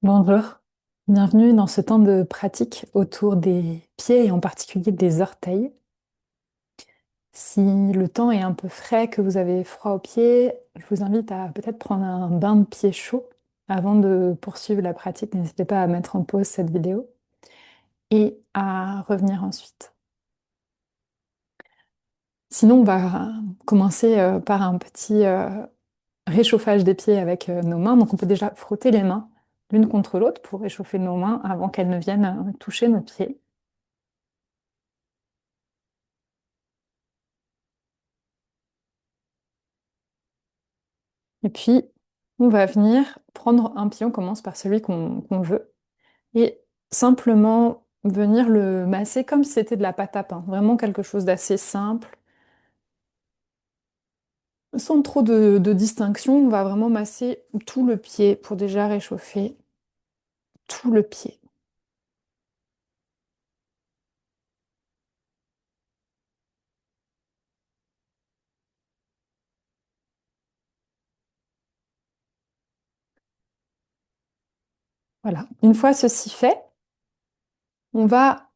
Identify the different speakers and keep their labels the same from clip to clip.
Speaker 1: Bonjour, bienvenue dans ce temps de pratique autour des pieds et en particulier des orteils. Si le temps est un peu frais, que vous avez froid aux pieds, je vous invite à peut-être prendre un bain de pieds chaud avant de poursuivre la pratique. N'hésitez pas à mettre en pause cette vidéo et à revenir ensuite. Sinon, on va commencer par un petit réchauffage des pieds avec nos mains. Donc on peut déjà frotter les mains l'une contre l'autre pour réchauffer nos mains avant qu'elles ne viennent toucher nos pieds. Et puis, on va venir prendre un pied, on commence par celui qu'on veut, et simplement venir le masser comme si c'était de la pâte à pain, vraiment quelque chose d'assez simple, sans trop de distinction. On va vraiment masser tout le pied pour déjà réchauffer tout le pied. Voilà. Une fois ceci fait, on va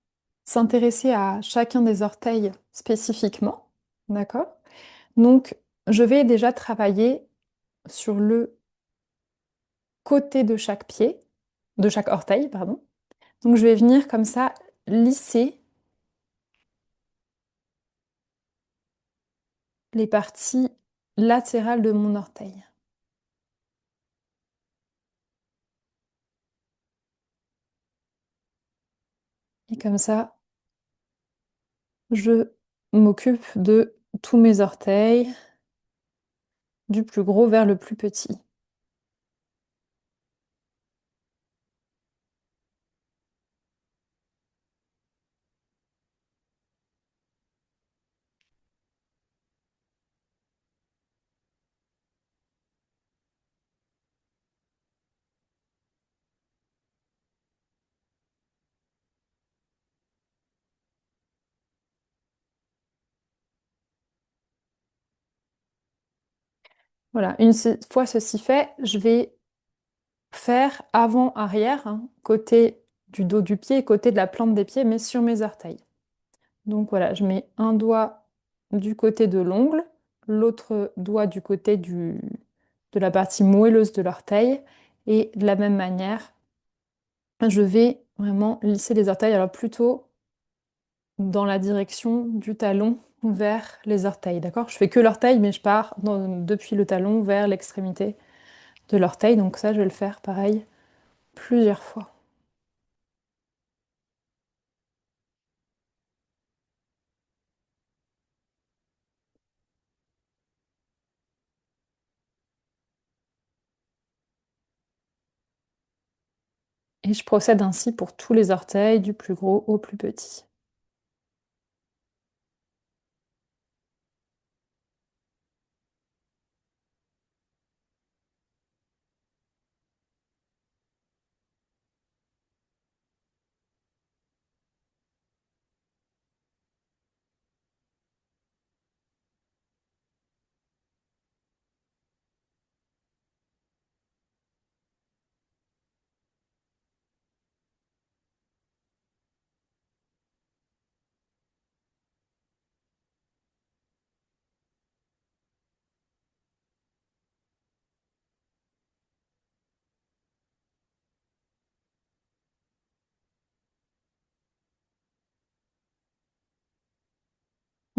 Speaker 1: s'intéresser à chacun des orteils spécifiquement, d'accord? Donc, je vais déjà travailler sur le côté de chaque pied, de chaque orteil, pardon. Donc je vais venir comme ça lisser les parties latérales de mon orteil. Et comme ça, je m'occupe de tous mes orteils, du plus gros vers le plus petit. Voilà, fois ceci fait, je vais faire avant-arrière, hein, côté du dos du pied et côté de la plante des pieds, mais sur mes orteils. Donc voilà, je mets un doigt du côté de l'ongle, l'autre doigt du côté de la partie moelleuse de l'orteil, et de la même manière, je vais vraiment lisser les orteils, alors plutôt dans la direction du talon vers les orteils, d'accord? Je fais que l'orteil, mais je pars depuis le talon vers l'extrémité de l'orteil, donc ça, je vais le faire pareil plusieurs fois. Et je procède ainsi pour tous les orteils, du plus gros au plus petit.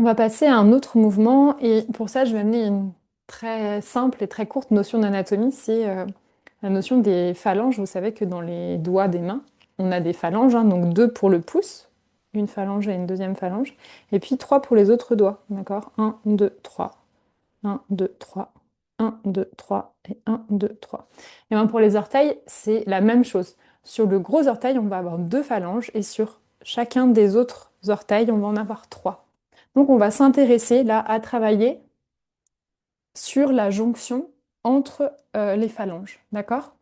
Speaker 1: On va passer à un autre mouvement et pour ça, je vais amener une très simple et très courte notion d'anatomie, c'est la notion des phalanges. Vous savez que dans les doigts des mains, on a des phalanges, hein, donc deux pour le pouce, une phalange et une deuxième phalange, et puis trois pour les autres doigts, d'accord? Un, deux, trois, un, deux, trois, un, deux, trois et un, deux, trois. Et bien pour les orteils, c'est la même chose. Sur le gros orteil, on va avoir deux phalanges et sur chacun des autres orteils, on va en avoir trois. Donc, on va s'intéresser là à travailler sur la jonction entre les phalanges, d'accord?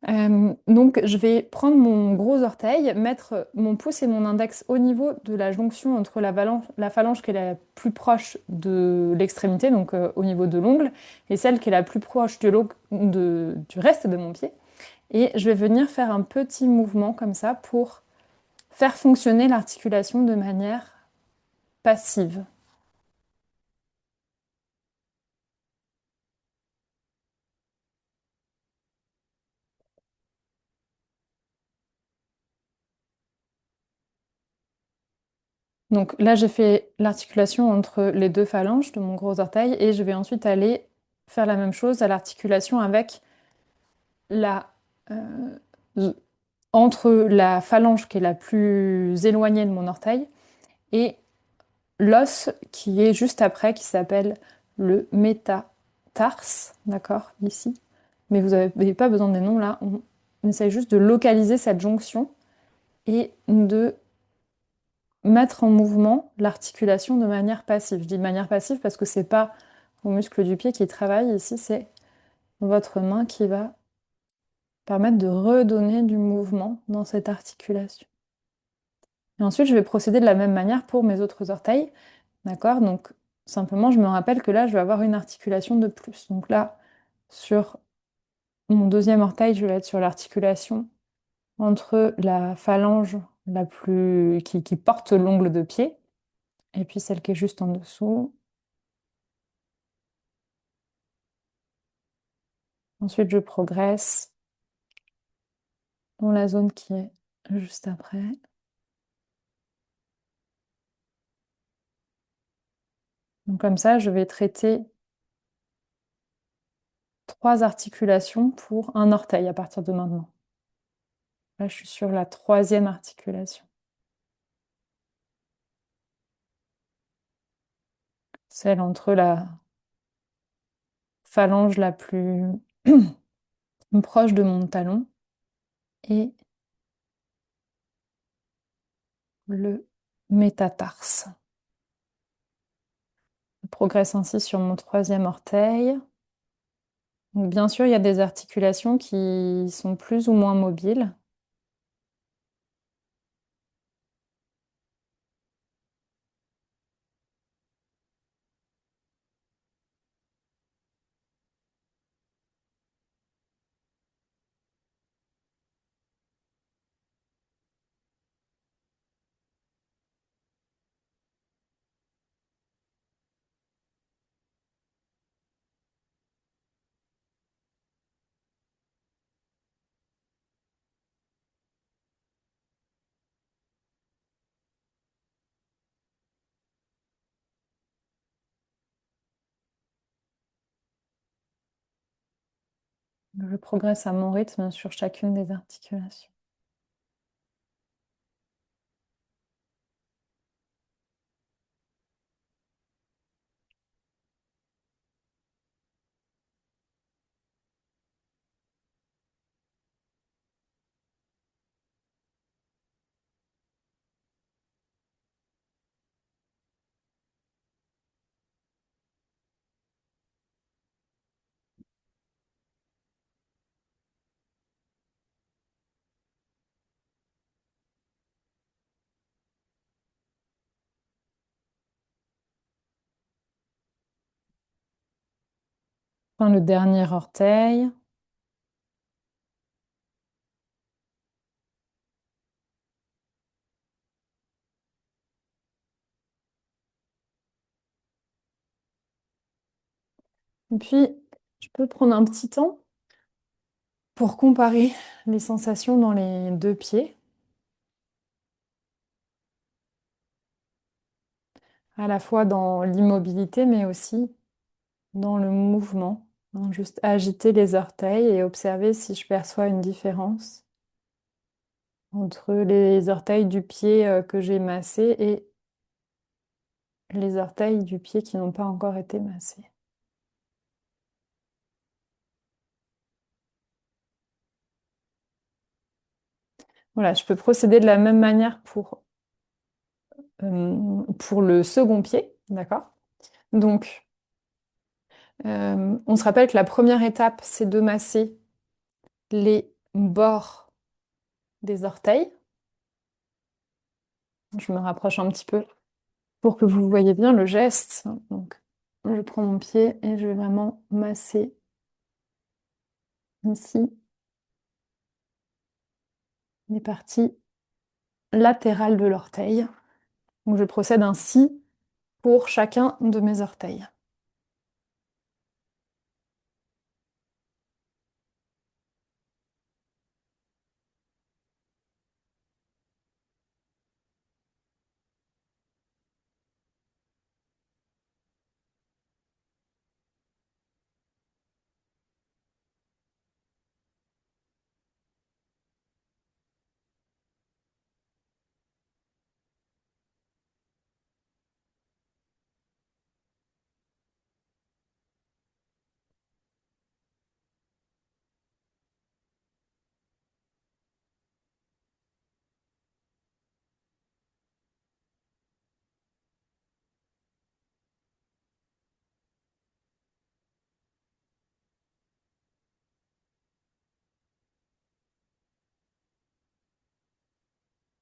Speaker 1: Donc, je vais prendre mon gros orteil, mettre mon pouce et mon index au niveau de la jonction entre la phalange qui est la plus proche de l'extrémité, donc au niveau de l'ongle, et celle qui est la plus proche du reste de mon pied. Et je vais venir faire un petit mouvement comme ça pour faire fonctionner l'articulation de manière passive. Donc là, j'ai fait l'articulation entre les deux phalanges de mon gros orteil et je vais ensuite aller faire la même chose à l'articulation avec la, z- entre la phalange qui est la plus éloignée de mon orteil et l'os qui est juste après, qui s'appelle le métatarse, d'accord, ici. Mais vous n'avez pas besoin des noms là, on essaye juste de localiser cette jonction et de mettre en mouvement l'articulation de manière passive. Je dis de manière passive parce que c'est pas vos muscles du pied qui travaillent ici, c'est votre main qui va permettre de redonner du mouvement dans cette articulation. Et ensuite, je vais procéder de la même manière pour mes autres orteils. D'accord? Donc, simplement, je me rappelle que là, je vais avoir une articulation de plus. Donc là, sur mon deuxième orteil, je vais être sur l'articulation entre la phalange la plus qui porte l'ongle de pied et puis celle qui est juste en dessous. Ensuite, je progresse dans la zone qui est juste après. Donc comme ça, je vais traiter trois articulations pour un orteil à partir de maintenant. Là, je suis sur la troisième articulation. Celle entre la phalange la plus proche de mon talon et le métatarse. Je progresse ainsi sur mon troisième orteil. Donc, bien sûr, il y a des articulations qui sont plus ou moins mobiles. Je progresse à mon rythme sur chacune des articulations. Enfin, le dernier orteil. Et puis, je peux prendre un petit temps pour comparer les sensations dans les deux pieds, à la fois dans l'immobilité, mais aussi dans le mouvement. Hein, juste agiter les orteils et observer si je perçois une différence entre les orteils du pied que j'ai massés et les orteils du pied qui n'ont pas encore été massés. Voilà, je peux procéder de la même manière pour le second pied, d'accord? Donc, on se rappelle que la première étape, c'est de masser les bords des orteils. Je me rapproche un petit peu pour que vous voyez bien le geste. Donc, je prends mon pied et je vais vraiment masser ici les parties latérales de l'orteil. Donc je procède ainsi pour chacun de mes orteils.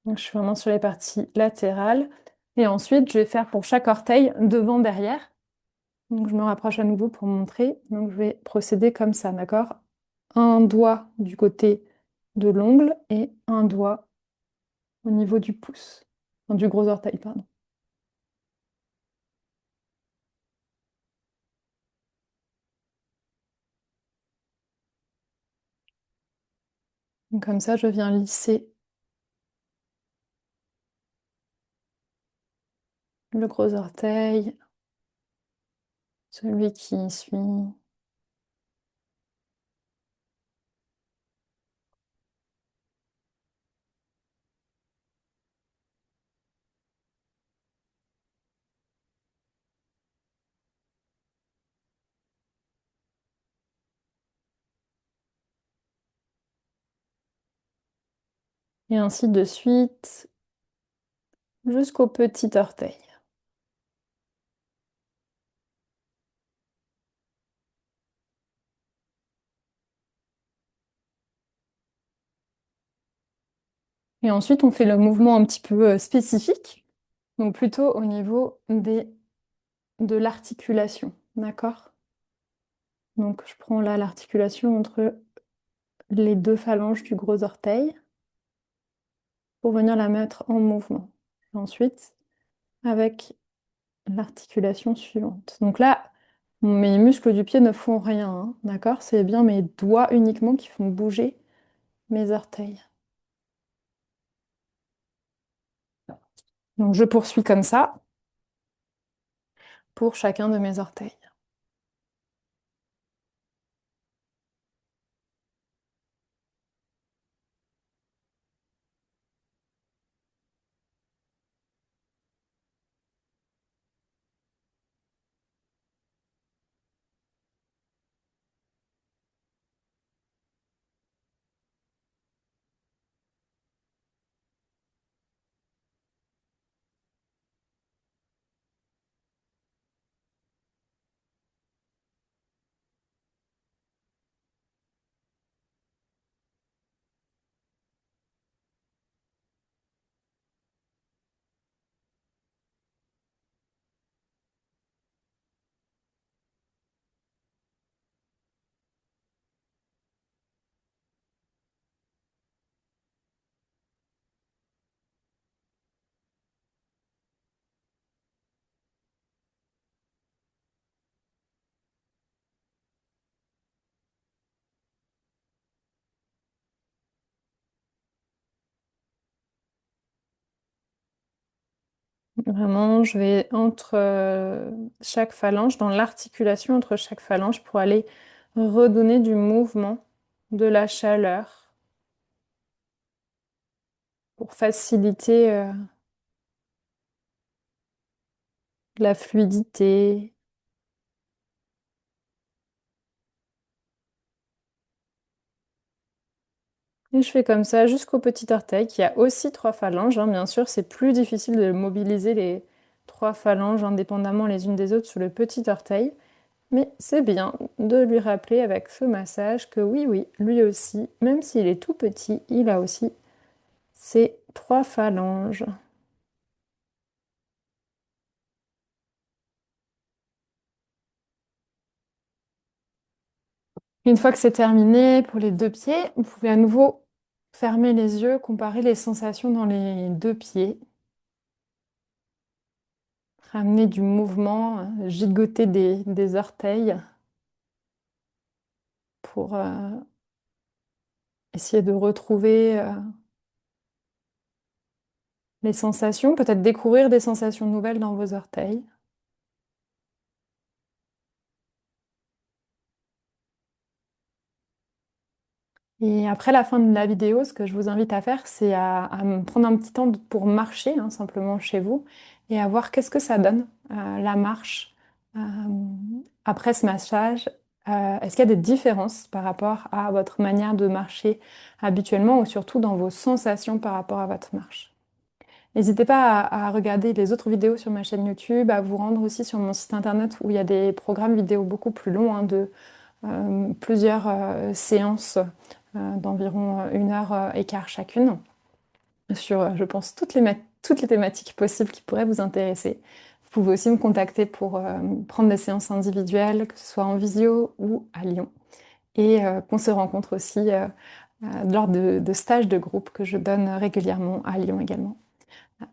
Speaker 1: Donc je suis vraiment sur les parties latérales. Et ensuite, je vais faire pour chaque orteil devant, derrière. Donc je me rapproche à nouveau pour montrer. Donc je vais procéder comme ça, d'accord? Un doigt du côté de l'ongle et un doigt au niveau du pouce. Enfin, du gros orteil, pardon. Donc comme ça, je viens lisser le gros orteil, celui qui suit. Et ainsi de suite jusqu'au petit orteil. Et ensuite, on fait le mouvement un petit peu spécifique, donc plutôt au niveau de l'articulation, d'accord? Donc je prends là l'articulation entre les deux phalanges du gros orteil pour venir la mettre en mouvement. Et ensuite, avec l'articulation suivante. Donc là, mes muscles du pied ne font rien, hein, d'accord? C'est bien mes doigts uniquement qui font bouger mes orteils. Donc je poursuis comme ça pour chacun de mes orteils. Vraiment, je vais entre chaque phalange, dans l'articulation entre chaque phalange pour aller redonner du mouvement, de la chaleur, pour faciliter la fluidité. Et je fais comme ça jusqu'au petit orteil qui a aussi trois phalanges, hein. Bien sûr, c'est plus difficile de mobiliser les trois phalanges indépendamment les unes des autres sur le petit orteil. Mais c'est bien de lui rappeler avec ce massage que oui, oui, lui aussi, même s'il est tout petit, il a aussi ses trois phalanges. Une fois que c'est terminé pour les deux pieds, vous pouvez à nouveau Fermez les yeux, comparez les sensations dans les deux pieds. Ramenez du mouvement, gigoter des orteils pour essayer de retrouver les sensations, peut-être découvrir des sensations nouvelles dans vos orteils. Et après la fin de la vidéo, ce que je vous invite à faire, c'est à me prendre un petit temps pour marcher, hein, simplement chez vous, et à voir qu'est-ce que ça donne, la marche, euh, après ce massage. Est-ce qu'il y a des différences par rapport à votre manière de marcher habituellement, ou surtout dans vos sensations par rapport à votre marche? N'hésitez pas à regarder les autres vidéos sur ma chaîne YouTube, à vous rendre aussi sur mon site internet où il y a des programmes vidéo beaucoup plus longs, hein, de plusieurs séances d'environ 1 heure et quart chacune, sur, je pense, toutes les thématiques possibles qui pourraient vous intéresser. Vous pouvez aussi me contacter pour prendre des séances individuelles, que ce soit en visio ou à Lyon. Et qu'on se rencontre aussi lors de stages de groupe que je donne régulièrement à Lyon également.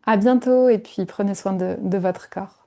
Speaker 1: À bientôt et puis prenez soin de votre corps.